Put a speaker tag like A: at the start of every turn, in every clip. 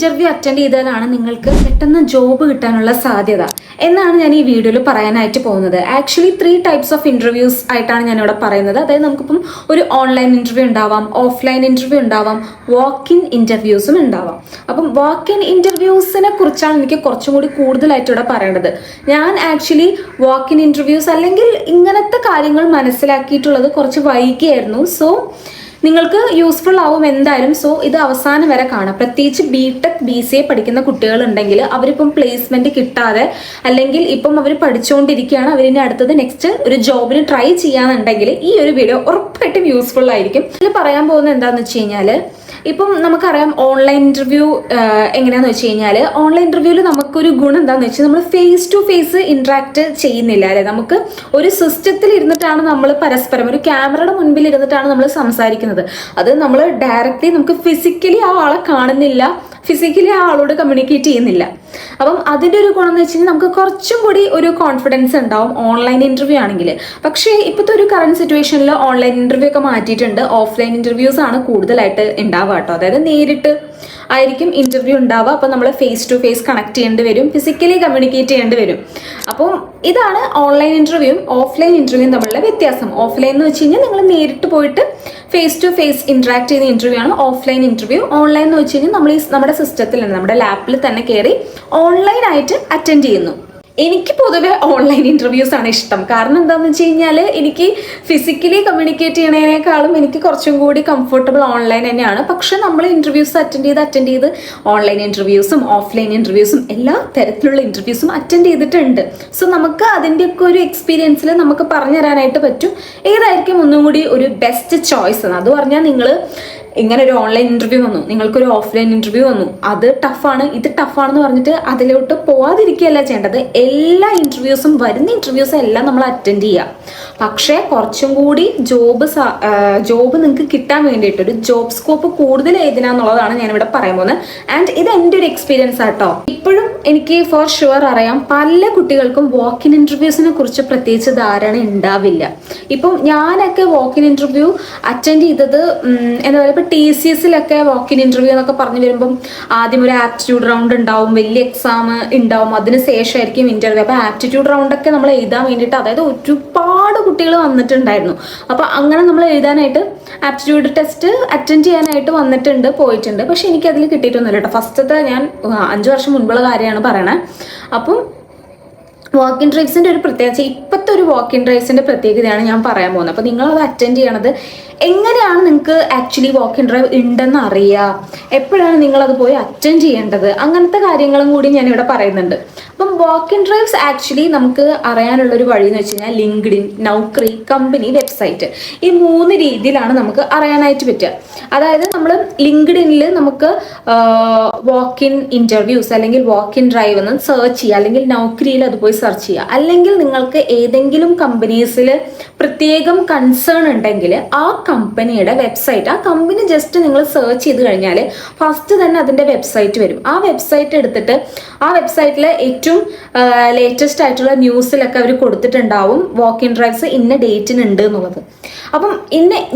A: Interview attend ചെയ്താലാണ് നിങ്ങൾക്ക് പെട്ടെന്ന് ജോബ് കിട്ടാനുള്ള സാധ്യത എന്നാണ് ഞാൻ ഈ വീഡിയോയിൽ പറയാനായിട്ട് പോകുന്നത്. ആക്ച്വലി 3 ടൈപ്സ് ഓഫ് ഇന്റർവ്യൂസ് ആയിട്ടാണ് ഞാനിവിടെ പറയുന്നത്. അതായത് നമുക്കിപ്പം ഒരു ഓൺലൈൻ ഇന്റർവ്യൂ ഉണ്ടാവാം, ഓഫ്ലൈൻ ഇന്റർവ്യൂ ഉണ്ടാവാം, വാക്ക് ഇൻ ഇന്റർവ്യൂസും ഉണ്ടാവാം. അപ്പം വാക്ക് ഇൻ ഇന്റർവ്യൂസിനെ കുറിച്ചാണ് എനിക്ക് കുറച്ചും കൂടി കൂടുതലായിട്ട് ഇവിടെ പറയേണ്ടത്. ഞാൻ ആക്ച്വലി വാക്ക് ഇൻ ഇന്റർവ്യൂസ് അല്ലെങ്കിൽ ഇങ്ങനത്തെ കാര്യങ്ങൾ മനസ്സിലാക്കിയിട്ടുള്ളത് കുറച്ച് വൈകിയായിരുന്നു. സോ നിങ്ങൾക്ക് യൂസ്ഫുൾ ആവും എന്തായാലും. സോ ഇത് അവസാനം വരെ കാണാം. പ്രത്യേകിച്ച് BTech BCA പഠിക്കുന്ന കുട്ടികളുണ്ടെങ്കിൽ അവരിപ്പം പ്ലേസ്മെന്റ് കിട്ടാതെ അല്ലെങ്കിൽ ഇപ്പം അവർ പഠിച്ചുകൊണ്ടിരിക്കുകയാണ്, അവരിനി അടുത്തത് നെക്സ്റ്റ് ഒരു ജോബിന് ട്രൈ ചെയ്യാന്നുണ്ടെങ്കിൽ ഈ ഒരു വീഡിയോ ഉറപ്പായിട്ടും യൂസ്ഫുൾ ആയിരിക്കും. ഇതിൽ പറയാൻ പോകുന്നത് എന്താണെന്ന് വെച്ച് കഴിഞ്ഞാൽ, ഇപ്പം നമുക്കറിയാം ഓൺലൈൻ ഇന്റർവ്യൂ എങ്ങനെയാന്ന് വെച്ച് കഴിഞ്ഞാൽ, ഓൺലൈൻ ഇന്റർവ്യൂവിൽ നമുക്കൊരു ഗുണം എന്താണെന്ന് വെച്ചാൽ നമ്മൾ ഫേസ് ടു ഫേസ് ഇന്ററാക്ട് ചെയ്യുന്നില്ല അല്ലെ. നമുക്ക് ഒരു സിസ്റ്റത്തിൽ ഇരുന്നിട്ടാണ് നമ്മൾ പരസ്പരം ഒരു ക്യാമറയുടെ മുൻപിൽ ഇരുന്നിട്ടാണ് നമ്മൾ സംസാരിക്കുന്നത്. അത് നമ്മൾ ഡയറക്റ്റ്ലി നമുക്ക് ഫിസിക്കലി ആ ആളെ കാണുന്നില്ല, ഫിസിക്കലി ആ ആളോട് കമ്മ്യൂണിക്കേറ്റ് ചെയ്യുന്നില്ല. അപ്പം അതിൻ്റെ ഒരു ഗുണം എന്ന് വെച്ച് കഴിഞ്ഞാൽ നമുക്ക് കുറച്ചും കൂടി ഒരു കോൺഫിഡൻസ് ഉണ്ടാവും ഓൺലൈൻ ഇന്റർവ്യൂ ആണെങ്കിൽ. പക്ഷേ ഇപ്പോഴത്തെ ഒരു കറണ്ട് സിറ്റുവേഷനിൽ ഓൺലൈൻ ഇന്റർവ്യൂ ഒക്കെ മാറ്റിയിട്ടുണ്ട്. ഓഫ്ലൈൻ ഇന്റർവ്യൂസ് ആണ് കൂടുതലായിട്ട് ഉണ്ടാവുക കേട്ടോ. അതായത് നേരിട്ട് ആയിരിക്കും ഇന്റർവ്യൂ ഉണ്ടാവുക. അപ്പോൾ നമ്മൾ ഫേസ് ടു ഫേസ് കണക്ട് ചെയ്യേണ്ടി വരും, ഫിസിക്കലി കമ്മ്യൂണിക്കേറ്റ് ചെയ്യേണ്ടി വരും. അപ്പം ഇതാണ് ഓൺലൈൻ ഇന്റർവ്യൂവും ഓഫ്ലൈൻ ഇന്റർവ്യൂവും തമ്മിലുള്ള വ്യത്യാസം. ഓഫ്ലൈൻ എന്ന് വെച്ച് കഴിഞ്ഞാൽ നിങ്ങൾ നേരിട്ട് പോയിട്ട് ഫേസ് ടു ഫേസ് ഇന്ററാക്ട് ചെയ്യുന്ന ഇന്റർവ്യൂ ആണ് ഓഫ്ലൈൻ ഇന്റർവ്യൂ. ഓൺലൈൻ എന്ന് വെച്ച് കഴിഞ്ഞാൽ നമ്മൾ നമ്മുടെ സിസ്റ്റത്തിൽ തന്നെ നമ്മുടെ ലാപ്പിൽ തന്നെ കയറി ഓൺലൈൻ ആയിട്ട് അറ്റൻഡ് ചെയ്യുന്നു. എനിക്ക് പൊതുവെ ഓൺലൈൻ ഇന്റർവ്യൂസ് ആണ് ഇഷ്ടം. കാരണം എന്താണെന്ന് വെച്ച് കഴിഞ്ഞാൽ എനിക്ക് ഫിസിക്കലി കമ്മ്യൂണിക്കേറ്റ് ചെയ്യണതിനേക്കാളും എനിക്ക് കുറച്ചും കൂടി കംഫർട്ടബിൾ ഓൺലൈൻ തന്നെയാണ്. പക്ഷെ നമ്മൾ ഇന്റർവ്യൂസ് അറ്റൻഡ് ചെയ്ത് ഓൺലൈൻ ഇന്റർവ്യൂസും ഓഫ്ലൈൻ ഇന്റർവ്യൂസും എല്ലാ തരത്തിലുള്ള ഇന്റർവ്യൂസും അറ്റൻഡ് ചെയ്തിട്ടുണ്ട്. സോ നമുക്ക് അതിൻ്റെയൊക്കെ ഒരു എക്സ്പീരിയൻസിൽ നമുക്ക് പറഞ്ഞു തരാനായിട്ട് പറ്റും ഏതായിരിക്കും ഒന്നും കൂടി ഒരു ബെസ്റ്റ് ചോയ്സ് എന്ന്. അത് പറഞ്ഞാൽ നിങ്ങൾ ഇങ്ങനെ ഒരു ഓൺലൈൻ ഇന്റർവ്യൂ വന്നു, നിങ്ങൾക്കൊരു ഓഫ്ലൈൻ ഇന്റർവ്യൂ വന്നു, അത് ടഫാണ് ഇത് ടഫാണെന്ന് പറഞ്ഞിട്ട് അതിലോട്ട് പോവാതിരിക്കുകയല്ല ചെയ്യേണ്ടത്. എല്ലാ ഇന്റർവ്യൂസും വരുന്ന ഇന്റർവ്യൂസും എല്ലാം നമ്മൾ അറ്റൻഡ് ചെയ്യുക. പക്ഷേ കുറച്ചും കൂടി ജോബ് നിങ്ങൾക്ക് കിട്ടാൻ വേണ്ടിയിട്ട് ഒരു ജോബ് സ്കോപ്പ് കൂടുതൽ ഏതിനാന്നുള്ളതാണ് ഞാനിവിടെ പറയാൻ പോകുന്നത്. ആൻഡ് ഇത് എൻ്റെ ഒരു എക്സ്പീരിയൻസ് ആട്ടോ. ഇപ്പോഴും എനിക്ക് ഫോർ ഷുവർ അറിയാം പല കുട്ടികൾക്കും വാക്ക് ഇൻ ഇന്റർവ്യൂസിനെ കുറിച്ച് പ്രത്യേകിച്ച് ധാരണ ഉണ്ടാവില്ല. ഇപ്പം ഞാനൊക്കെ വാക്ക് ഇൻ ഇന്റർവ്യൂ അറ്റൻഡ് ചെയ്തത് എന്താ പറയുക, ഇപ്പോൾ TCSലൊക്കെ വാക്ക് ഇൻ ഇന്റർവ്യൂ എന്നൊക്കെ പറഞ്ഞു വരുമ്പം ആദ്യം ഒരു ആപ്റ്റിറ്റ്യൂഡ് റൗണ്ട് ഉണ്ടാവും, വലിയ എക്സാം ഉണ്ടാവും, അതിന് ശേഷമായിരിക്കും ഇന്റർവ്യൂ. അപ്പോൾ ആപ്റ്റിറ്റ്യൂഡ് റൗണ്ടൊക്കെ നമ്മൾ എഴുതാൻ വേണ്ടിയിട്ട് അതായത് ഒരുപാട് കുട്ടികൾ വന്നിട്ടുണ്ടായിരുന്നു. അപ്പോൾ അങ്ങനെ നമ്മൾ എഴുതാനായിട്ട് ആപ്റ്റിറ്റ്യൂഡ് ടെസ്റ്റ് അറ്റൻഡ് ചെയ്യാനായിട്ട് പോയിട്ടുണ്ട്. പക്ഷെ എനിക്കതിൽ കിട്ടിയിട്ടൊന്നുമില്ല കേട്ടോ. ഫസ്റ്റത്തെ ഞാൻ 5 വർഷം മുൻപുള്ള കാര്യമാണ് പറയണേ. അപ്പം വാക്ക് ഇൻ ഡ്രൈവ്സിൻ്റെ ഒരു പ്രത്യേകത, ഇപ്പോഴത്തെ ഒരു വാക്ക് ഇൻ ഡ്രൈവ്സിൻ്റെ പ്രത്യേകതയാണ് ഞാൻ പറയാൻ പോകുന്നത്. അപ്പോൾ നിങ്ങളത് അറ്റൻഡ് ചെയ്യണത് എങ്ങനെയാണ്, നിങ്ങൾക്ക് ആക്ച്വലി വാക്ക് ഇൻ ഡ്രൈവ് ഉണ്ടെന്ന് അറിയുക, എപ്പോഴാണ് നിങ്ങളത് പോയി അറ്റൻഡ് ചെയ്യേണ്ടത്, അങ്ങനത്തെ കാര്യങ്ങളും കൂടി ഞാനിവിടെ പറയുന്നുണ്ട്. അപ്പം വാക്ക് ഇൻ ഡ്രൈവ്സ് ആക്ച്വലി നമുക്ക് അറിയാനുള്ളൊരു വഴി എന്ന് വെച്ച് കഴിഞ്ഞാൽ ലിങ്ക്ഡിൻ, നൗക്കറി, കമ്പനി വെബ്സൈറ്റ്, ഈ 3 രീതിയിലാണ് നമുക്ക് അറിയാനായിട്ട് പറ്റുക. അതായത് നമ്മൾ ലിങ്ക്ഡിനിൽ നമുക്ക് വാക്ക് ഇൻ ഇന്റർവ്യൂസ് അല്ലെങ്കിൽ വാക്ക് ഇൻ ഡ്രൈവ് എന്ന് സെർച്ച് ചെയ്യുക, അല്ലെങ്കിൽ നൗക്കറിയിൽ അത് പോയി സെർച്ച് ചെയ്യുക. അല്ലെങ്കിൽ നിങ്ങൾക്ക് ഏതെങ്കിലും കമ്പനീസിൽ പ്രത്യേകം കൺസേൺ ഉണ്ടെങ്കിൽ ആ കമ്പനിയുടെ വെബ്സൈറ്റ്, ആ കമ്പനി ജസ്റ്റ് നിങ്ങൾ സെർച്ച് ചെയ്ത് കഴിഞ്ഞാൽ ഫസ്റ്റ് തന്നെ അതിൻ്റെ വെബ്സൈറ്റ് വരും. ആ വെബ്സൈറ്റ് എടുത്തിട്ട് ആ വെബ്സൈറ്റിൽ ഏറ്റവും ലേറ്റസ്റ്റ് ആയിട്ടുള്ള ന്യൂസിലൊക്കെ അവർ കൊടുത്തിട്ടുണ്ടാവും വാക്ക് ഇൻ ഡ്രൈവ്സ് ഇന്ന ഡേറ്റിനുണ്ട് എന്നുള്ളത്. അപ്പം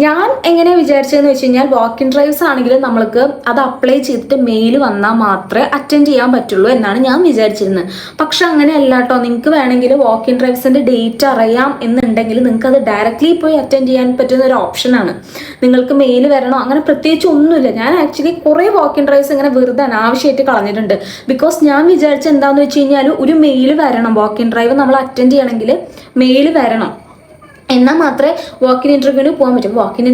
A: ഞാൻ എങ്ങനെ വിചാരിച്ചതെന്ന് വെച്ച് കഴിഞ്ഞാൽ വാക്ക് ഇൻ ഡ്രൈവ്സ് ആണെങ്കിലും നമ്മൾക്ക് അത് അപ്ലൈ ചെയ്തിട്ട് മെയിൽ വന്നാൽ മാത്രമേ അറ്റൻഡ് ചെയ്യാൻ പറ്റുള്ളൂ എന്നാണ് ഞാൻ വിചാരിച്ചിരുന്നത്. പക്ഷെ അങ്ങനെയല്ല കേട്ടോ. നിങ്ങൾക്ക് വേണമെങ്കിൽ വാക്ക് ഇൻ ഡ്രൈവ്സിൻ്റെ ഡേറ്റ് അറിയാം എന്നുണ്ടെങ്കിൽ നിങ്ങൾക്ക് അത് ഡയറക്റ്റ്ലി പോയി അറ്റൻഡ് ചെയ്യാൻ പറ്റുന്ന ഒരു ഓപ്ഷനാണ്. നിങ്ങൾക്ക് മെയിൽ വരണോ അങ്ങനെ പ്രത്യേകിച്ച് ഒന്നുമില്ല. ഞാൻ ആക്ച്വലി കുറേ വാക്ക് ഇൻ ഡ്രൈവ്സ് ഇങ്ങനെ വെറുതെ അനാവശ്യമായിട്ട് കളഞ്ഞിട്ടുണ്ട്. ബിക്കോസ് ഞാൻ വിചാരിച്ച എന്താണെന്ന് വെച്ച് കഴിഞ്ഞാൽ ഒരു മെയിൽ വരണം, വാക്ക് ഇൻ ഡ്രൈവ് നമ്മൾ അറ്റൻഡ് ചെയ്യണമെങ്കിൽ മെയിൽ വരണം, എന്നാൽ മാത്രമേ വാക്ക് ഇൻ ഇന്റർവ്യൂവിന് പോകാൻ പറ്റും. വാക്ക് ഇൻ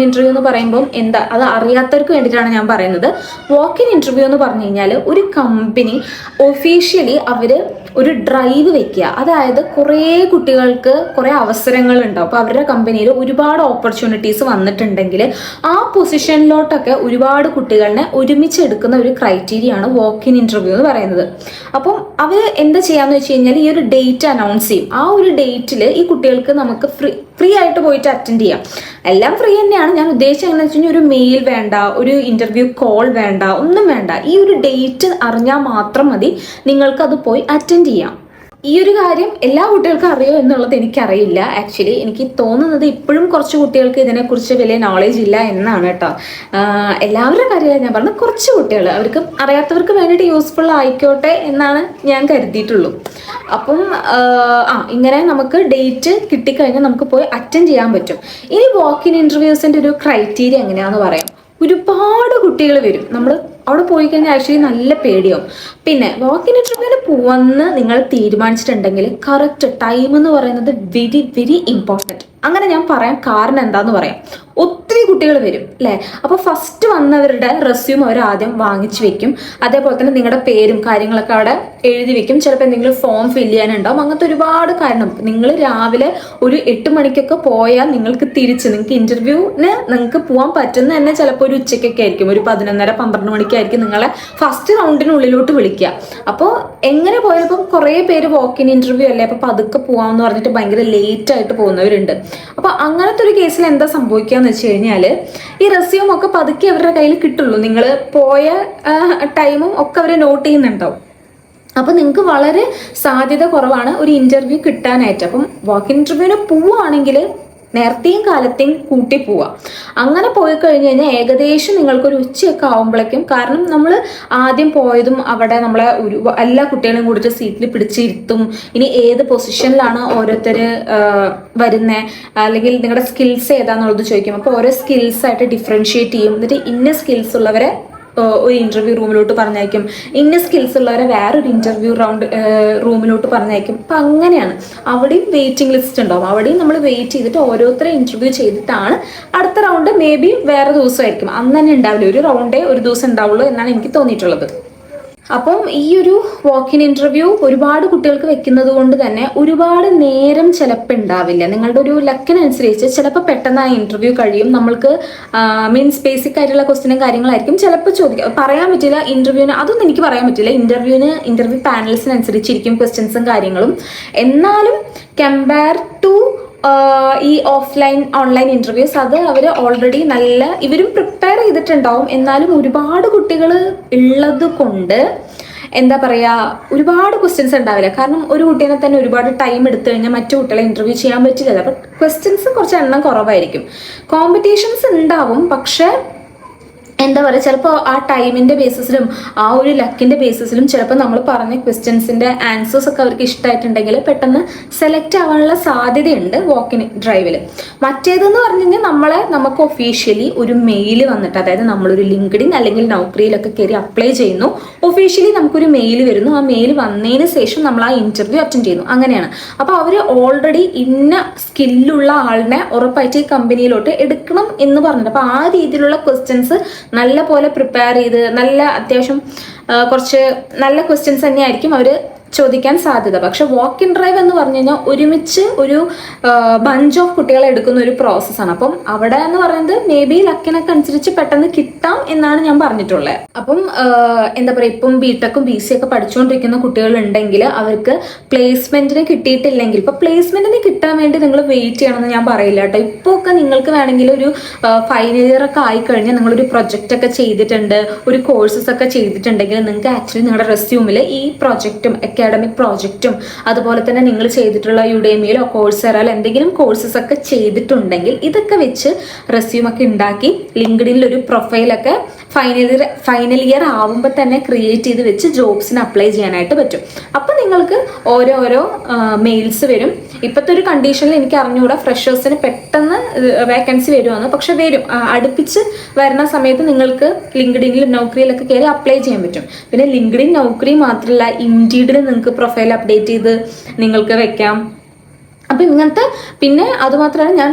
A: ഇന്റർവ്യൂ എന്ന് പറയുമ്പോൾ എന്താ, അത് അറിയാത്തവർക്ക് വേണ്ടിയിട്ടാണ് ഞാൻ പറയുന്നത്. വാക്ക് ഇൻ ഇന്റർവ്യൂ എന്ന് പറഞ്ഞു കഴിഞ്ഞാൽ ഒരു കമ്പനി ഒഫീഷ്യലി അവർ ഒരു ഡ്രൈവ് വെക്കുക. അതായത് കുറേ കുട്ടികൾക്ക് കുറേ അവസരങ്ങൾ ഉണ്ടാവും. അപ്പോൾ അവരുടെ കമ്പനിയിൽ ഒരുപാട് ഓപ്പർച്യൂണിറ്റീസ് വന്നിട്ടുണ്ടെങ്കിൽ ആ പൊസിഷനിലോട്ടൊക്കെ ഒരുപാട് കുട്ടികളെ ഒരുമിച്ച് എടുക്കുന്ന ഒരു ക്രൈറ്റീരിയയാണ് വാക്ക് ഇൻ ഇന്റർവ്യൂ എന്ന് പറയുന്നത്. അപ്പം അവർ എന്താ ചെയ്യാന്ന് വെച്ച് കഴിഞ്ഞാൽ ഈ ഒരു ഡേറ്റ് അനൗൺസ് ചെയ്യും. ആ ഒരു ഡേറ്റിൽ ഈ കുട്ടികൾക്ക് നമുക്ക് ഫ്രീ ആയിട്ട് പോയിട്ട് അറ്റൻഡ് ചെയ്യാം. എല്ലാം ഫ്രീ തന്നെയാണ്. ഞാൻ ഉദ്ദേശിച്ചത് എങ്ങനെയാണെന്ന് വെച്ച് കഴിഞ്ഞാൽ ഒരു മെയിൽ വേണ്ട, ഒരു ഇന്റർവ്യൂ കോൾ വേണ്ട, ഒന്നും വേണ്ട. ഈ ഒരു ഡേറ്റ് അറിഞ്ഞാൽ മാത്രം മതി നിങ്ങൾക്കത് പോയി അറ്റൻഡ് ചെയ്യാം. ഈ ഒരു കാര്യം എല്ലാ കുട്ടികൾക്കും അറിയോ എന്നുള്ളത് എനിക്കറിയില്ല. ആക്ച്വലി എനിക്ക് തോന്നുന്നത് ഇപ്പോഴും കുറച്ച് കുട്ടികൾക്ക് ഇതിനെക്കുറിച്ച് വലിയ നോളേജ് ഇല്ല എന്നാണ് കേട്ടോ. എല്ലാവരുടെ കാര്യമാണ് ഞാൻ പറഞ്ഞത്, കുറച്ച് കുട്ടികൾ അവർക്ക് അറിയാത്തവർക്ക് വേണ്ടിയിട്ട് യൂസ്ഫുൾ ആയിക്കോട്ടെ എന്നാണ് ഞാൻ കരുതിയിട്ടുള്ളൂ. അപ്പം ഇങ്ങനെ നമുക്ക് ഡേറ്റ് കിട്ടിക്കഴിഞ്ഞാൽ നമുക്ക് പോയി അറ്റൻഡ് ചെയ്യാൻ പറ്റും. ഇനി വാക്ക് ഇൻ ഇൻ്റർവ്യൂസിൻ്റെ ഒരു ക്രൈറ്റീരിയ എങ്ങനെയാണെന്ന് പറയാം. ഒരുപാട് കുട്ടികൾ വരും. നമ്മൾ അവിടെ പോയി കഴിഞ്ഞാൽ ആക്ച്വലി നല്ല പേടിയാവും. പിന്നെ വാക്ക് ഇൻ ഇൻ്റർവ്യൂവിന് പോവാന്ന് നിങ്ങൾ തീരുമാനിച്ചിട്ടുണ്ടെങ്കിൽ കറക്റ്റ് ടൈം എന്ന് പറയുന്നത് വെരി വെരി ഇമ്പോർട്ടൻറ്റ്. അങ്ങനെ ഞാൻ പറയാം, കാരണം എന്താന്ന് പറയാം. ഒത്തിരി കുട്ടികൾ വരും അല്ലേ. അപ്പോൾ ഫസ്റ്റ് വന്നവരുടെ റെസ്യൂം അവർ ആദ്യം വാങ്ങിച്ചു വെക്കും. അതേപോലെ തന്നെ നിങ്ങളുടെ പേരും കാര്യങ്ങളൊക്കെ അവിടെ എഴുതി വെക്കും. ചിലപ്പോൾ എന്തെങ്കിലും ഫോം ഫില്ല് ചെയ്യാനുണ്ടാവും. അങ്ങനത്തെ ഒരുപാട് കാരണം. നിങ്ങൾ രാവിലെ ഒരു 8 മണിക്കൊക്കെ പോയാൽ നിങ്ങൾക്ക് ഇൻ്റർവ്യൂവിന് നിങ്ങൾക്ക് പോകാൻ പറ്റുന്ന തന്നെ ചിലപ്പോൾ ഒരു ഉച്ചയ്ക്കൊക്കെ ആയിരിക്കും, ഒരു 11:30-12 മണിക്കായിരിക്കും നിങ്ങളെ ഫസ്റ്റ് റൗണ്ടിനുള്ളിലോട്ട് വിളിക്കുക. അപ്പോൾ എങ്ങനെ പോയപ്പോൾ കുറേ പേര് വാക്ക് ഇൻ ഇൻ്റർവ്യൂ അല്ലേ, അപ്പോൾ പതുക്കെ പോകാമെന്ന് പറഞ്ഞിട്ട് ഭയങ്കര ലേറ്റ് ആയിട്ട് പോകുന്നവരുണ്ട്. അപ്പോൾ അങ്ങനത്തെ ഒരു കേസിൽ എന്താ സംഭവിക്കുക എന്ന് വെച്ച് കഴിഞ്ഞാൽ ഈ റെസ്യൂം ഒക്കെ പതുക്കെ അവരുടെ കയ്യിൽ കിട്ടുള്ളൂ. നിങ്ങൾ പോയ ടൈമും ഒക്കെ അവർ നോട്ട് ചെയ്യുന്നുണ്ടാവും. അപ്പോൾ നിങ്ങൾക്ക് വളരെ സാധ്യത കുറവാണ് ഒരു ഇൻ്റർവ്യൂ കിട്ടാനായിട്ട്. അപ്പം വാക്ക് ഇൻ ഇൻ്റർവ്യൂവിന് പോവുകയാണെങ്കിൽ നേരത്തെയും കാലത്തെയും കൂട്ടി പോവാം. അങ്ങനെ പോയി കഴിഞ്ഞ് കഴിഞ്ഞാൽ ഏകദേശം നിങ്ങൾക്കൊരു ഉച്ചയൊക്കെ ആകുമ്പോഴേക്കും, കാരണം നമ്മൾ ആദ്യം പോയതും അവിടെ നമ്മളെ എല്ലാ കുട്ടികളെയും കൂടിയിട്ട് സീറ്റിൽ പിടിച്ചിരുത്തും. ഇനി ഏത് പൊസിഷനിലാണ് ഓരോരുത്തർ വരുന്നത്, അല്ലെങ്കിൽ നിങ്ങളുടെ സ്കിൽസ് ഏതാണെന്നുള്ളത് ചോദിക്കും. അപ്പോൾ ഓരോ സ്കിൽസായിട്ട് ഡിഫറൻഷിയേറ്റ് ചെയ്യും. എന്നിട്ട് ഇന്ന സ്കിൽസ് ഉള്ളവരെ ഒരു ഇൻ്റർവ്യൂ റൂമിലോട്ട് പറഞ്ഞയക്കും, ഇന്ന സ്കിൽസ് ഉള്ളവരെ വേറൊരു ഇൻ്റർവ്യൂ റൂമിലോട്ട് പറഞ്ഞയക്കും. അപ്പം അങ്ങനെയാണ്. അവിടെയും വെയിറ്റിംഗ് ലിസ്റ്റ് ഉണ്ടാവും. അവിടെയും നമ്മൾ വെയിറ്റ് ചെയ്തിട്ട് ഓരോരുത്തരെ ഇൻ്റർവ്യൂ ചെയ്തിട്ടാണ് അടുത്ത റൗണ്ട് മേ ബി വേറെ ദിവസമായിരിക്കും. അന്ന് തന്നെ ഉണ്ടാവില്ല, ഒരു റൗണ്ടേ ഒരു ദിവസം ഉണ്ടാവുള്ളൂ എന്നാണ് എനിക്ക് തോന്നിയിട്ടുള്ളത്. അപ്പം ഈ ഒരു വാക്ക് ഇൻ ഇൻ്റർവ്യൂ ഒരുപാട് കുട്ടികൾക്ക് വെക്കുന്നത് കൊണ്ട് തന്നെ ഒരുപാട് നേരം ചിലപ്പോൾ ഉണ്ടാവില്ല. നിങ്ങളുടെ ഒരു ലക്കിനനുസരിച്ച് ചിലപ്പോൾ പെട്ടെന്ന് ആ ഇൻ്റർവ്യൂ കഴിയും. നമ്മൾക്ക് മീൻസ് ബേസിക് ആയിട്ടുള്ള ക്വസ്റ്റ്യനും കാര്യങ്ങളായിരിക്കും ചിലപ്പോൾ ചോദിക്കുക. പറയാൻ പറ്റില്ല ഇൻ്റർവ്യൂവിന്, അതൊന്നും എനിക്ക് പറയാൻ പറ്റില്ല. ഇൻ്റർവ്യൂ പാനൽസിനനുസരിച്ചിരിക്കും ക്വസ്റ്റ്യൻസും കാര്യങ്ങളും. എന്നാലും കമ്പയർ ടു ഈ ഓൺലൈൻ ഇൻ്റർവ്യൂസ് അത് അവർ ഓൾറെഡി ഇവരും പ്രിപ്പയർ ചെയ്തിട്ടുണ്ടാവും. എന്നാലും ഒരുപാട് കുട്ടികൾ ഉള്ളത് കൊണ്ട് എന്താ പറയുക, ഒരുപാട് ക്വസ്റ്റ്യൻസ് ഉണ്ടാവില്ല. കാരണം ഒരു കുട്ടീനെ തന്നെ ഒരുപാട് ടൈം എടുത്തു കഴിഞ്ഞാൽ മറ്റു കുട്ടികളെ ഇൻ്റർവ്യൂ ചെയ്യാൻ പറ്റില്ല. അപ്പം ക്വസ്റ്റ്യൻസ് കുറച്ച് എണ്ണം കുറവായിരിക്കും. കോമ്പറ്റീഷൻസ് ഉണ്ടാവും, പക്ഷേ എന്താ പറയുക, ചിലപ്പോൾ ആ ടൈമിൻ്റെ ബേസിസിലും ആ ഒരു ലക്കിൻ്റെ ബേസിസിലും ചിലപ്പോൾ നമ്മൾ പറഞ്ഞ ക്വസ്റ്റ്യൻസിൻ്റെ ആൻസേഴ്സ് ഒക്കെ അവർക്ക് ഇഷ്ടമായിട്ടുണ്ടെങ്കിൽ പെട്ടെന്ന് സെലക്ട് ആവാനുള്ള സാധ്യതയുണ്ട് വാക്ക് ഇൻ ഡ്രൈവിൽ. മറ്റേതെന്ന് പറഞ്ഞു കഴിഞ്ഞാൽ നമുക്ക് ഒഫീഷ്യലി ഒരു മെയിൽ വന്നിട്ട്, അതായത് നമ്മളൊരു ലിങ്ക്ഡിൻ അല്ലെങ്കിൽ നൗക്കറിയിലൊക്കെ കയറി അപ്ലൈ ചെയ്യുന്നു. ഒഫീഷ്യലി നമുക്കൊരു മെയിൽ വരുന്നു. ആ മെയിൽ വന്നതിന് ശേഷം നമ്മൾ ആ ഇൻ്റർവ്യൂ അറ്റൻഡ് ചെയ്യുന്നു. അങ്ങനെയാണ്. അപ്പോൾ അവർ ഓൾറെഡി ഇന്ന സ്കില്ലുള്ള ആളിനെ ഉറപ്പായിട്ട് ഈ കമ്പനിയിലോട്ട് എടുക്കണം എന്ന് പറഞ്ഞിട്ട്, അപ്പോൾ ആ രീതിയിലുള്ള ക്വസ്റ്റ്യൻസ് നല്ല പോലെ പ്രിപ്പയർ ചെയ്ത് അത്യാവശ്യം കുറച്ച് നല്ല ക്വസ്റ്റ്യൻസ് തന്നെയായിരിക്കും അവർ ചോദിക്കാൻ സാധ്യത. പക്ഷെ വാക്ക് ഇൻ ഡ്രൈവ് എന്ന് പറഞ്ഞു കഴിഞ്ഞാൽ ഒരുമിച്ച് ഒരു ബഞ്ച് ഓഫ് കുട്ടികളെ എടുക്കുന്ന ഒരു പ്രോസസ്സാണ്. അപ്പം അവിടെ എന്ന് പറയുന്നത് മേ ബി ലക്കിനൊക്കെ അനുസരിച്ച് പെട്ടെന്ന് കിട്ടാം എന്നാണ് ഞാൻ പറഞ്ഞിട്ടുള്ളത്. അപ്പം എന്താ പറയുക, ഇപ്പം ബിടെക്കും BC ഒക്കെ പഠിച്ചുകൊണ്ടിരിക്കുന്ന കുട്ടികളുണ്ടെങ്കിൽ അവർക്ക് പ്ലേസ്മെന്റിന് കിട്ടിയിട്ടില്ലെങ്കിൽ, ഇപ്പൊ പ്ലേസ്മെന്റിന് കിട്ടാൻ വേണ്ടി നിങ്ങൾ വെയിറ്റ് ചെയ്യണമെന്ന് ഞാൻ പറയില്ല കേട്ടോ. ഇപ്പോൾ ഒക്കെ നിങ്ങൾക്ക് വേണമെങ്കിൽ ഒരു ഫൈനൽ ഇയർ ഒക്കെ ആയിക്കഴിഞ്ഞാൽ നിങ്ങളൊരു പ്രൊജക്റ്റ് ഒക്കെ ചെയ്തിട്ടുണ്ട്, ഒരു കോഴ്സസ് ഒക്കെ ചെയ്തിട്ടുണ്ടെങ്കിൽ നിങ്ങൾക്ക് ആക്ച്വലി നിങ്ങളുടെ റെസ്യൂമിൽ ഈ പ്രൊജക്റ്റും അക്കാഡമിക് പ്രോജക്റ്റും അതുപോലെ തന്നെ നിങ്ങൾ ചെയ്തിട്ടുള്ള യുഡേമിയിലോ കോഴ്സെറയിലോ എന്തെങ്കിലും കോഴ്സസ് ഒക്കെ ചെയ്തിട്ടുണ്ടെങ്കിൽ ഇതൊക്കെ വെച്ച് റെസ്യൂം ഒക്കെ ഉണ്ടാക്കി ലിങ്ക്ഡിനിൽ ഒരു പ്രൊഫൈലൊക്കെ ഫൈനൽ ഇയർ ആവുമ്പോൾ തന്നെ ക്രിയേറ്റ് ചെയ്ത് വെച്ച് ജോബ്സിന് അപ്ലൈ ചെയ്യാനായിട്ട് പറ്റും. അപ്പം നിങ്ങൾക്ക് ഓരോരോ മെയിൽസ് വരും. ഇപ്പോഴത്തെ ഒരു കണ്ടീഷനിൽ എനിക്ക് അറിഞ്ഞുകൂടാ ഫ്രഷേഴ്സിന് പെട്ടെന്ന് വേക്കൻസി വരുമെന്ന്, പക്ഷെ വരും. അടുപ്പിച്ച് വരുന്ന സമയത്ത് നിങ്ങൾക്ക് ലിങ്ക്ഡിനിലും നൗക്കറിയിലൊക്കെ കയറി അപ്ലൈ ചെയ്യാൻ പറ്റും. പിന്നെ ലിങ്ക്ഡിൻ നൗക്കറി മാത്രമല്ല, ഇൻഡീഡിൽ നിങ്ങൾക്ക് പ്രൊഫൈൽ അപ്ഡേറ്റ് ചെയ്ത് നിങ്ങൾക്ക് വെക്കാം. അപ്പം ഇങ്ങനത്തെ, പിന്നെ അതുമാത്രമല്ല ഞാൻ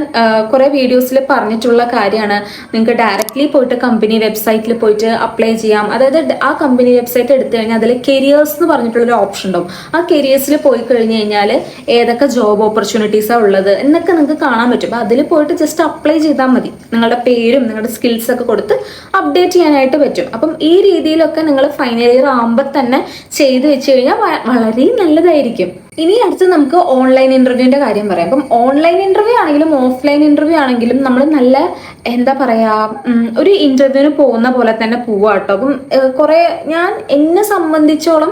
A: കുറേ വീഡിയോസിൽ പറഞ്ഞിട്ടുള്ള കാര്യമാണ്, നിങ്ങൾക്ക് ഡയറക്റ്റ്ലി പോയിട്ട് കമ്പനി വെബ്സൈറ്റിൽ പോയിട്ട് അപ്ലൈ ചെയ്യാം. അതായത് ആ കമ്പനി വെബ്സൈറ്റ് എടുത്തു കഴിഞ്ഞാൽ അതിൽ കരിയേഴ്സ് എന്ന് പറഞ്ഞിട്ടുള്ളൊരു ഓപ്ഷൻ ഉണ്ടാവും. ആ കരിയേഴ്സിൽ പോയി കഴിഞ്ഞ് കഴിഞ്ഞാൽ ഏതൊക്കെ ജോബ് ഓപ്പർച്യൂണിറ്റീസാണ് ഉള്ളത് എന്നൊക്കെ നിങ്ങൾക്ക് കാണാൻ പറ്റും. അപ്പോൾ അതിൽ പോയിട്ട് ജസ്റ്റ് അപ്ലൈ ചെയ്താൽ മതി. നിങ്ങളുടെ പേരും നിങ്ങളുടെ സ്കിൽസൊക്കെ കൊടുത്ത് അപ്ഡേറ്റ് ചെയ്യാനായിട്ട് പറ്റും. അപ്പം ഈ രീതിയിലൊക്കെ നിങ്ങൾ ഫൈനൽ ഇയർ ആകുമ്പോൾ തന്നെ ചെയ്ത് വെച്ച് കഴിഞ്ഞാൽ വളരെ നല്ലതായിരിക്കും. ഇനി അടുത്ത് നമുക്ക് ഓൺലൈൻ ഇന്റർവ്യൂവിന്റെ കാര്യം പറയാം. അപ്പം ഓൺലൈൻ ഇന്റർവ്യൂ ആണെങ്കിലും ഓഫ്ലൈൻ ഇന്റർവ്യൂ ആണെങ്കിലും നമ്മൾ നല്ല എന്താ പറയാ ഒരു ഇന്റർവ്യൂവിന് പോകുന്ന പോലെ തന്നെ പോവാ കേട്ടോ. അപ്പം കുറെ ഞാൻ എന്നെ സംബന്ധിച്ചോളം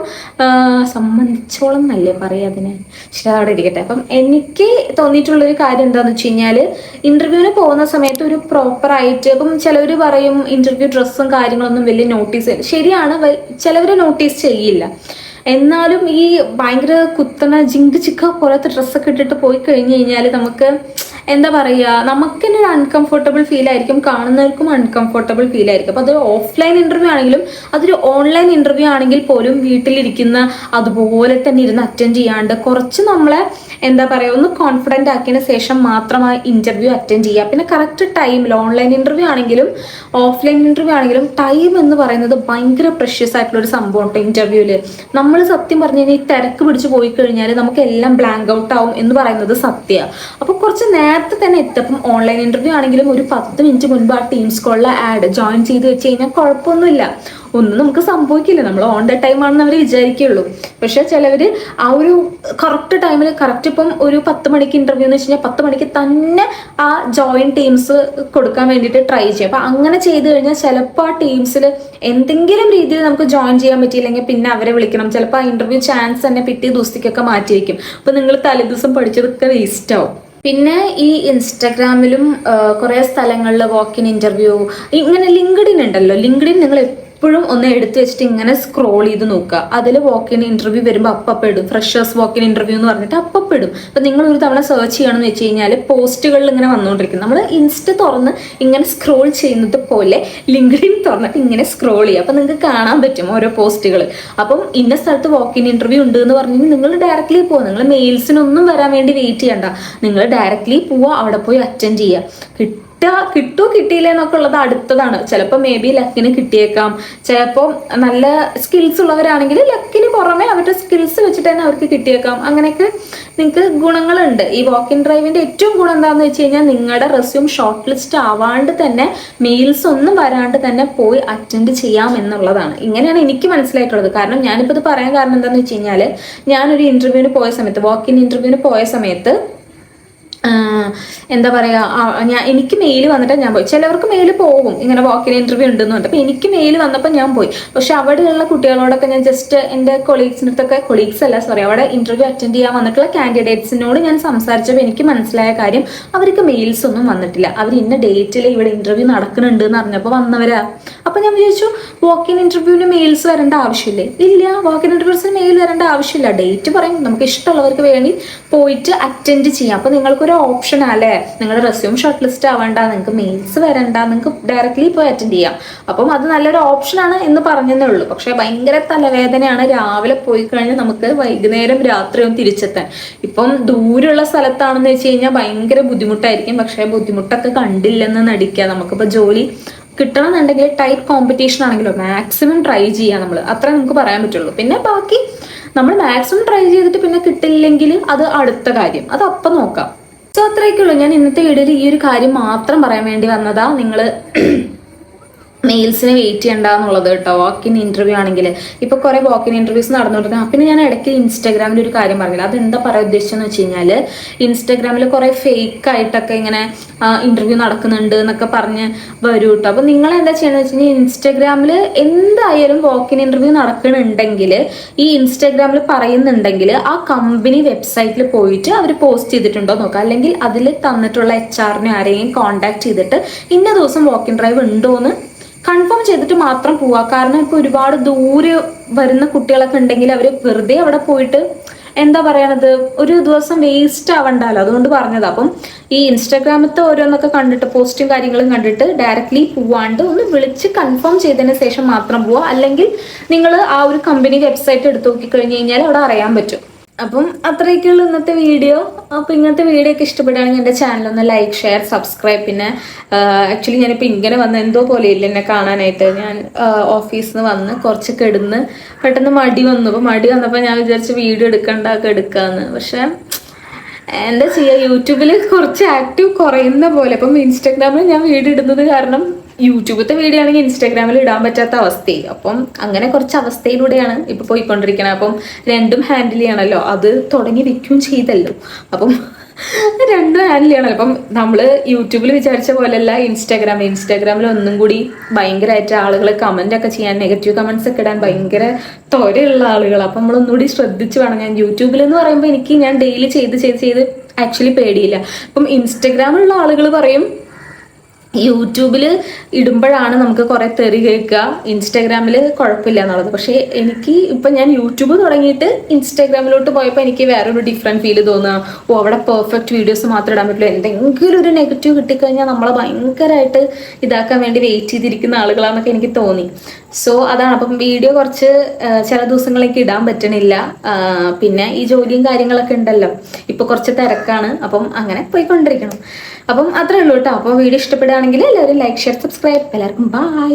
A: നല്ലേ പറയാ അതിന്, ശരി അവിടെ ഇരിക്കട്ടെ. അപ്പം എനിക്ക് തോന്നിയിട്ടുള്ളൊരു കാര്യം എന്താണെന്ന് വെച്ച് കഴിഞ്ഞാല് ഇന്റർവ്യൂവിന് പോകുന്ന സമയത്ത് ഒരു പ്രോപ്പർ ആയിട്ട്, ഇപ്പം ചിലവർ പറയും ഇന്റർവ്യൂ ഡ്രസ്സും കാര്യങ്ങളൊന്നും വലിയ നോട്ടീസ്, ശരിയാണ്, ചിലവർ നോട്ടീസ് ചെയ്യില്ല. എന്നാലും ഈ ഭയങ്കര കുത്തണ ജിങ്ക് ചിക്ക പോലത്തെ ഡ്രസ്സൊക്കെ ഇട്ടിട്ട് പോയി കഴിഞ്ഞു കഴിഞ്ഞാൽ നമുക്ക് എന്താ പറയുക, നമുക്ക് തന്നെ ഒരു അൺകംഫർട്ടബിൾ ഫീൽ ആയിരിക്കും, കാണുന്നവർക്കും അൺകംഫർട്ടബിൾ ഫീൽ ആയിരിക്കും. അപ്പോൾ അതൊരു ഓഫ്ലൈൻ ഇന്റർവ്യൂ ആണെങ്കിലും അതൊരു ഓൺലൈൻ ഇന്റർവ്യൂ ആണെങ്കിൽ പോലും വീട്ടിലിരിക്കുന്ന അതുപോലെ തന്നെ ഇരുന്ന് അറ്റൻഡ് ചെയ്യാണ്ട് കുറച്ച് നമ്മളെ എന്താ പറയുക ഒന്ന് കോൺഫിഡൻ്റ് ആക്കിയതിന് ശേഷം മാത്രമായി ഇന്റർവ്യൂ അറ്റൻഡ് ചെയ്യുക. പിന്നെ കറക്റ്റ് ടൈമിൽ ഓൺലൈൻ ഇന്റർവ്യൂ ആണെങ്കിലും ഓഫ്ലൈൻ ഇന്റർവ്യൂ ആണെങ്കിലും ടൈം എന്ന് പറയുന്നത് ഭയങ്കര പ്രഷ്യസ് ആയിട്ടുള്ള ഒരു സംഭവം ഉണ്ട്. ഇന്റർവ്യൂവിൽ നമ്മൾ സത്യം പറഞ്ഞു കഴിഞ്ഞാൽ ഈ തിരക്ക് പിടിച്ച് പോയി കഴിഞ്ഞാൽ നമുക്ക് എല്ലാം ബ്ലാങ്ക് ഔട്ട് ആവും എന്ന് പറയുന്നത് സത്യമാണ്. അപ്പോൾ കുറച്ച് നേരത്തെ തന്നെ എത്തപ്പം ഓൺലൈൻ ഇന്റർവ്യൂ ആണെങ്കിലും ഒരു 10 മിനിറ്റ് മുൻപ് ആ ടീംസ് കോളിലെ ആഡ് ജോയിൻ ചെയ്ത് വെച്ച് കഴിഞ്ഞാൽ കുഴപ്പമൊന്നുമില്ല, ഒന്നും നമുക്ക് സംഭവിക്കില്ല, നമ്മൾ ഓൺ ദ ടൈം ആണെന്ന് അവർ വിചാരിക്കുള്ളൂ. പക്ഷെ ചിലവർ ആ ഒരു കറക്റ്റ് ടൈമിൽ കറക്റ്റ് ഇപ്പം ഒരു 10 മണിക്ക് ഇന്റർവ്യൂ എന്ന് വെച്ച് കഴിഞ്ഞാൽ 10 മണിക്ക് തന്നെ ആ ജോയിൻ ടീംസ് കൊടുക്കാൻ വേണ്ടിയിട്ട് ട്രൈ ചെയ്യും. അപ്പം അങ്ങനെ ചെയ്ത് കഴിഞ്ഞാൽ ചിലപ്പോൾ ആ ടീംസിൽ എന്തെങ്കിലും രീതിയിൽ നമുക്ക് ജോയിൻ ചെയ്യാൻ പറ്റിയില്ലെങ്കിൽ പിന്നെ അവരെ വിളിക്കണം, ചിലപ്പോൾ ആ ഇന്റർവ്യൂ ചാൻസ് തന്നെ പിറ്റേ ദിവസത്തേക്കൊക്കെ മാറ്റി വയ്ക്കും. അപ്പം നിങ്ങൾ തലേദിവസം പഠിച്ചതൊക്കെ വേസ്റ്റ് ആവും. പിന്നെ ഈ ഇൻസ്റ്റാഗ്രാമിലും കുറേ സ്ഥലങ്ങളിൽ വാക്കിൻ ഇന്റർവ്യൂ ഇങ്ങനെ ലിങ്ക്ഡിൻ ഉണ്ടല്ലോ, ലിങ്ക്ഡിൻ നിങ്ങൾ എപ്പോഴും ഒന്ന് എടുത്തു വെച്ചിട്ട് ഇങ്ങനെ സ്ക്രോൾ ചെയ്ത് നോക്കുക. അതിൽ വാക്കിൻ ഇന്റർവ്യൂ വരുമ്പോൾ അപ്പം ഇടും, ഫ്രഷേഴ്സ് വാക്കിൻ ഇന്റർവ്യൂ എന്ന് പറഞ്ഞിട്ട് അപ്പം ഇടും. അപ്പം നിങ്ങൾ ഒരു തവണ സെർച്ച് ചെയ്യണമെന്ന് വെച്ച് കഴിഞ്ഞാൽ പോസ്റ്റുകളിൽ ഇങ്ങനെ വന്നുകൊണ്ടിരിക്കും. നമ്മൾ ഇൻസ്റ്റ തുറന്ന് ഇങ്ങനെ സ്ക്രോൾ ചെയ്യുന്നത് പോലെ ലിങ്ക്ഡിൻ തുറന്നിട്ട് ഇങ്ങനെ സ്ക്രോൾ ചെയ്യുക. അപ്പം നിങ്ങൾക്ക് കാണാൻ പറ്റും ഓരോ പോസ്റ്റുകൾ. അപ്പം ഇന്ന സ്ഥലത്ത് വാക്കിൻ ഇന്റർവ്യൂ ഉണ്ട് എന്ന് പറഞ്ഞാൽ നിങ്ങൾ ഡയറക്റ്റ്ലി പോവുക, നിങ്ങൾ മെയിൽസിനൊന്നും വരാൻ വേണ്ടി വെയിറ്റ് ചെയ്യണ്ട, നിങ്ങൾ ഡയറക്റ്റ്ലി പോവുക, അവിടെ പോയി അറ്റൻഡ് ചെയ്യുക. കിട്ടിയില്ല എന്നൊക്കെ ഉള്ളത് അടുത്തതാണ്. ചിലപ്പോൾ മേ ബി ലക്കിന് കിട്ടിയേക്കാം, ചിലപ്പോൾ നല്ല സ്കിൽസ് ഉള്ളവരാണെങ്കിൽ ലക്കിന് പുറമെ അവരുടെ സ്കിൽസ് വെച്ചിട്ട് തന്നെ അവർക്ക് കിട്ടിയേക്കാം. അങ്ങനെയൊക്കെ നിങ്ങൾക്ക് ഗുണങ്ങളുണ്ട്. ഈ വാക്ക് ഇൻ ഡ്രൈവിന്റെ ഏറ്റവും ഗുണം എന്താണെന്ന് വെച്ച് കഴിഞ്ഞാൽ നിങ്ങളുടെ റെസ്യൂം ഷോർട്ട് ലിസ്റ്റ് ആവാണ്ട് തന്നെ മെയിൽസ് ഒന്നും വരാണ്ട് തന്നെ പോയി അറ്റൻഡ് ചെയ്യാം എന്നുള്ളതാണ്. ഇങ്ങനെയാണ് എനിക്ക് മനസ്സിലായിട്ടുള്ളത്. കാരണം ഞാനിപ്പോൾ ഇത് പറയാൻ കാരണം എന്താണെന്ന് വെച്ച് കഴിഞ്ഞാൽ ഞാനൊരു ഇന്റർവ്യൂവിന് പോയ സമയത്ത്, വാക്ക് ഇൻ ഇന്റർവ്യൂവിന് പോയ സമയത്ത് എന്താ പറയുക, എനിക്ക് മെയിൽ വന്നിട്ട് ഞാൻ പോയി. ചിലവർക്ക് മെയിൽ പോകും ഇങ്ങനെ വാക്കിൻ ഇന്റർവ്യൂ ഉണ്ടെന്ന് പറഞ്ഞിട്ട്. അപ്പം എനിക്ക് മെയിൽ വന്നപ്പോൾ ഞാൻ പോയി. പക്ഷെ അവിടെയുള്ള കുട്ടികളോടൊക്കെ ഞാൻ ജസ്റ്റ് എൻ്റെ കൊളീഗ്സിൻ്റെ അടുത്തൊക്കെ, കൊളീഗ്സ് അല്ല സോറി, അവിടെ ഇന്റർവ്യൂ അറ്റൻഡ് ചെയ്യാൻ വന്നിട്ടുള്ള കാൻഡിഡേറ്റ്സിനോട് ഞാൻ സംസാരിച്ചപ്പോൾ എനിക്ക് മനസ്സിലായ കാര്യം അവർക്ക് മെയിൽസ് ഒന്നും വന്നിട്ടില്ല. അവർ ഇന്ന ഡേറ്റിൽ ഇവിടെ ഇന്റർവ്യൂ നടക്കുന്നുണ്ട് എന്ന് അറിഞ്ഞപ്പോൾ വന്നവരാ. അപ്പം ഞാൻ വിചാരിച്ചു വാക്കിൻ ഇന്റർവ്യൂവിന് മെയിൽസ് വരേണ്ട ആവശ്യമില്ലേ? ഇല്ല, വാക്കിൻ ഇന്റർവ്യൂസിന് മെയിൽ വരേണ്ട ആവശ്യമില്ല. ഡേറ്റ് പറയും, നമുക്ക് ഇഷ്ടമുള്ളവർക്ക് വേണ്ടി പോയിട്ട് അറ്റൻഡ് ചെയ്യാം. അപ്പം നിങ്ങൾക്കൊരു ഓപ്ഷൻ അല്ലേ, നിങ്ങളുടെ റെസ്യൂം ഷോർട്ട് ലിസ്റ്റ് ആവണ്ട, നിങ്ങൾക്ക് മെയിൽസ് വരണ്ട, നിങ്ങൾക്ക് ഡയറക്റ്റ്ലി പോയി അറ്റൻഡ് ചെയ്യാം. അപ്പം അത് നല്ലൊരു ഓപ്ഷനാണ് എന്ന് പറഞ്ഞതേ ഉള്ളൂ. പക്ഷെ ഭയങ്കര തലവേദനയാണ് രാവിലെ പോയി കഴിഞ്ഞാൽ നമുക്ക് വൈകുന്നേരം രാത്രിയൊന്നും തിരിച്ചെത്താൻ. ഇപ്പം ദൂരെയുള്ള സ്ഥലത്താണെന്ന് വെച്ച് കഴിഞ്ഞാൽ ഭയങ്കര ബുദ്ധിമുട്ടായിരിക്കും. പക്ഷെ ബുദ്ധിമുട്ടൊക്കെ കണ്ടില്ലെന്ന് നടിക്കുക. നമുക്കിപ്പോൾ ജോലി കിട്ടണമെന്നുണ്ടെങ്കിൽ ടൈറ്റ് കോമ്പറ്റീഷൻ ആണെങ്കിലോ മാക്സിമം ട്രൈ ചെയ്യാം നമ്മൾ, അത്രേ നമുക്ക് പറയാൻ പറ്റുള്ളൂ. പിന്നെ ബാക്കി നമ്മൾ മാക്സിമം ട്രൈ ചെയ്തിട്ട് പിന്നെ കിട്ടില്ലെങ്കിൽ അത് അടുത്ത കാര്യം, അത് അപ്പം നോക്കാം. സോ അത്രയൊക്കെയുള്ളൂ. ഞാൻ ഇന്നത്തെ വീഡിയോയിൽ ഈ ഒരു കാര്യം മാത്രം പറയാൻ വേണ്ടി വന്നതാ. നിങ്ങൾ മെയിൽസിന് വെയിറ്റ് ചെയ്യണ്ട എന്നുള്ളത് കേട്ടോ. വാക്കിൻ ഇന്റർവ്യൂ ആണെങ്കിൽ ഇപ്പോൾ കുറേ വാക്കിൻ ഇന്റർവ്യൂസ് നടന്നുകൊണ്ടിരിക്കുന്നത്. പിന്നെ ഞാൻ ഇടയ്ക്ക് ഇൻസ്റ്റാഗ്രാമിൽ ഒരു കാര്യം പറഞ്ഞില്ല, അതെന്താ പറയാൻ ഉദ്ദേശിച്ചെന്ന് വെച്ച് കഴിഞ്ഞാൽ ഇൻസ്റ്റാഗ്രാമിൽ കുറേ ഫേക്ക് ആയിട്ടൊക്കെ ഇങ്ങനെ ഇന്റർവ്യൂ നടക്കുന്നുണ്ട് എന്നൊക്കെ പറഞ്ഞ് വരും കേട്ടോ. അപ്പോൾ നിങ്ങൾ എന്താ ചെയ്യുന്നത് വെച്ച് കഴിഞ്ഞാൽ ഇൻസ്റ്റാഗ്രാമിൽ എന്തായാലും വാക്കിൻ ഇന്റർവ്യൂ നടക്കുന്നുണ്ടെങ്കിൽ ഈ ഇൻസ്റ്റാഗ്രാമിൽ പറയുന്നുണ്ടെങ്കിൽ ആ കമ്പനി വെബ്സൈറ്റിൽ പോയിട്ട് അവർ പോസ്റ്റ് ചെയ്തിട്ടുണ്ടോ നോക്കുക. അല്ലെങ്കിൽ അതിൽ തന്നിട്ടുള്ള HR-നെ ആരെയും കോൺടാക്ട് ചെയ്തിട്ട് ഇന്ന ദിവസം വാക്കിൻ ഡ്രൈവ് ഉണ്ടോ എന്ന് കൺഫേം ചെയ്തിട്ട് മാത്രം പോവാ. കാരണം ഇപ്പോൾ ഒരുപാട് ദൂരെ വരുന്ന കുട്ടികളൊക്കെ ഉണ്ടെങ്കിൽ അവർ വെറുതെ അവിടെ പോയിട്ട് എന്താ പറയണത്, ഒരു ദിവസം വേസ്റ്റ് ആവണ്ടല്ലോ, അതുകൊണ്ട് പറഞ്ഞത്. അപ്പം ഈ ഇൻസ്റ്റാഗ്രാമത്തെ ഓരോന്നൊക്കെ കണ്ടിട്ട് പോസ്റ്റും കാര്യങ്ങളും കണ്ടിട്ട് ഡയറക്റ്റ്ലി പോവാണ്ട് ഒന്ന് വിളിച്ച് കൺഫേം ചെയ്തതിന് ശേഷം മാത്രം പോവുക. അല്ലെങ്കിൽ നിങ്ങൾ ആ ഒരു കമ്പനി വെബ്സൈറ്റ് എടുത്ത് നോക്കിക്കഴിഞ്ഞ് കഴിഞ്ഞാൽ അവിടെ അറിയാൻ പറ്റും. അപ്പം അത്രയൊക്കെയുള്ളൂ ഇന്നത്തെ വീഡിയോ. അപ്പോൾ ഇങ്ങനത്തെ വീഡിയോ ഒക്കെ ഇഷ്ടപ്പെടുകയാണെങ്കിൽ എൻ്റെ ചാനലൊന്ന് ലൈക്ക്, ഷെയർ, സബ്സ്ക്രൈബ്. പിന്നെ ആക്ച്വലി ഞാനിപ്പോൾ ഇങ്ങനെ വന്ന് എന്തോ പോലെയില്ല എന്നെ കാണാനായിട്ട്. ഞാൻ ഓഫീസിൽ നിന്ന് വന്ന് കുറച്ച് കിടന്ന് പെട്ടെന്ന് മടി വന്നു. അപ്പോൾ മടി വന്നപ്പോൾ ഞാൻ വിചാരിച്ച് വീഡിയോ എടുക്കാമെന്ന്. പക്ഷേ എന്താ ചെയ്യുക, യൂട്യൂബിൽ കുറച്ച് ആക്റ്റീവ് കുറയുന്ന പോലെ. അപ്പം ഇൻസ്റ്റാഗ്രാമിൽ ഞാൻ വീഡിയോ ഇടുന്നത് കാരണം യൂട്യൂബത്തെ വീഡിയോ ആണെങ്കിൽ ഇൻസ്റ്റാഗ്രാമിൽ ഇടാൻ പറ്റാത്ത അവസ്ഥയായി. അപ്പം അങ്ങനെ കുറച്ച് അവസ്ഥയിലൂടെയാണ് ഇപ്പൊ പോയിക്കൊണ്ടിരിക്കുന്നത്. അപ്പം രണ്ടും ഹാൻഡിൽ ചെയ്യണമല്ലോ, അത് തുടങ്ങി വെക്കുകയും ചെയ്തല്ലോ. അപ്പം രണ്ടും ഹാൻഡിൽ ചെയ്യണമല്ലോ. അപ്പം നമ്മള് യൂട്യൂബിൽ വിചാരിച്ച പോലെയല്ല ഇൻസ്റ്റാഗ്രാമിൽ ഒന്നും കൂടി ഭയങ്കരമായിട്ട് ആളുകൾ കമന്റ് ഒക്കെ ചെയ്യാൻ, നെഗറ്റീവ് കമന്റ്സ് ഒക്കെ ഇടാൻ ഭയങ്കര ത്വരയുള്ള ആളുകൾ. അപ്പം നമ്മളൊന്നുകൂടി ശ്രദ്ധിച്ചു വേണം. ഞാൻ യൂട്യൂബിൽ എന്ന് പറയുമ്പോൾ ഞാൻ ഡെയിലി ചെയ്ത് ആക്ച്വലി പേടിയില്ല. അപ്പം ഇൻസ്റ്റാഗ്രാമിലുള്ള ആളുകൾ പറയും യൂട്യൂബിൽ ഇടുമ്പോഴാണ് നമുക്ക് കുറെ തെറി കേൾക്കുക, ഇൻസ്റ്റാഗ്രാമിൽ കുഴപ്പമില്ല എന്നുള്ളത്. പക്ഷേ എനിക്ക് ഇപ്പം ഞാൻ യൂട്യൂബ് തുടങ്ങിയിട്ട് ഇൻസ്റ്റാഗ്രാമിലോട്ട് പോയപ്പോൾ എനിക്ക് വേറൊരു ഡിഫറെൻറ്റ് ഫീൽ തോന്നുക. അവിടെ പെർഫെക്റ്റ് വീഡിയോസ് മാത്രം ഇടാൻ പറ്റില്ല, എന്തെങ്കിലും ഒരു നെഗറ്റീവ് കിട്ടിക്കഴിഞ്ഞാൽ നമ്മളെ ഭയങ്കരമായിട്ട് ഇതാക്കാൻ വേണ്ടി വെയിറ്റ് ചെയ്തിരിക്കുന്ന ആളുകളാണെന്നൊക്കെ എനിക്ക് തോന്നി. സോ അതാണ്. അപ്പം വീഡിയോ കുറച്ച് ചില ദിവസങ്ങളേക്ക് ഇടാൻ പറ്റണില്ല. പിന്നെ ഈ ജോലിയും കാര്യങ്ങളൊക്കെ ഉണ്ടല്ലോ, ഇപ്പൊ കുറച്ച് തിരക്കാണ്. അപ്പം അങ്ങനെ പോയിക്കൊണ്ടിരിക്കണം. അപ്പം അത്രേ ഉള്ളൂ കേട്ടോ. അപ്പോൾ വീഡിയോ ഇഷ്ടപ്പെടുകയാണെങ്കിൽ എല്ലാവരും ലൈക്ക്, ഷെയർ, സബ്സ്ക്രൈബ്. എല്ലാവർക്കും ബൈ.